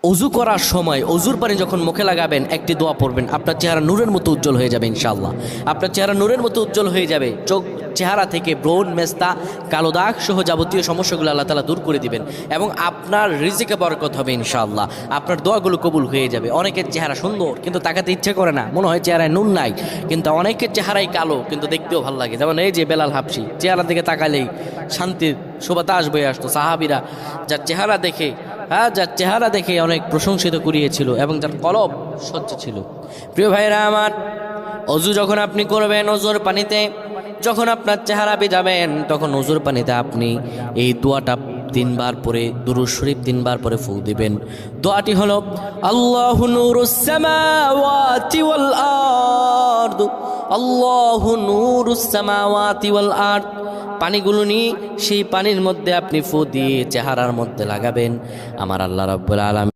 অজু করার সময় অজুর পানি যখন মুখে লাগাবেন একটি দোয়া পড়বেন, আপনার চেহারা নূরের মতো উজ্জ্বল হয়ে যাবে ইনশাআল্লাহ। আপনার চেহারা নূরের মতো উজ্জ্বল হয়ে যাবে, চেহারা থেকে ব্রণ, মেস্তা, কালো দাগ সহ যাবতীয় সমস্যাগুলো আল্লাহ তাআলা দূর করে দিবেন এবং আপনার রিজিকে বরকত হবে ইনশাআল্লাহ। আপনার দোয়াগুলো কবুল হয়ে যাবে। অনেকের চেহারা সুন্দর কিন্তু তাকাতে ইচ্ছে করে না, মনে হয় চেহারায় নুন নাই, কিন্তু অনেকের চেহারাই কালো কিন্তু দেখতেও ভালো লাগে। যেমন এই যে বেলাল হাবশি, চেহারা দিকে তাকালেই শান্তির সুবাতাস বয়ে আসতো। সাহাবীরা যার চেহারা দেখে অনেক প্রশংসিত করিয়েছিল এবং যার কলব স্বচ্ছ ছিল। প্রিয় ভাইরা আমার, অজু যখন আপনি করবেন, অজুর পানিতে যখন আপনার চেহারা ভিজাবেন, তখন অজুর পানিতে আপনি এই দোয়াটা 3 বার পরে, দুরূদ শরীফ 3 বার পরে ফু দিবেন। দোয়াটি হলো আল্লাহু নূরুস সামাওয়াতি ওয়াল আরদ, আল্লাহু নূরুস সামাওয়াতি ওয়াল আরদ। পানিগুলো নিয়ে সেই পানির মধ্যে আপনি ফু দিয়ে চেহারার মধ্যে লাগাবেন। আমার আল্লাহ রাব্বুল আলামিন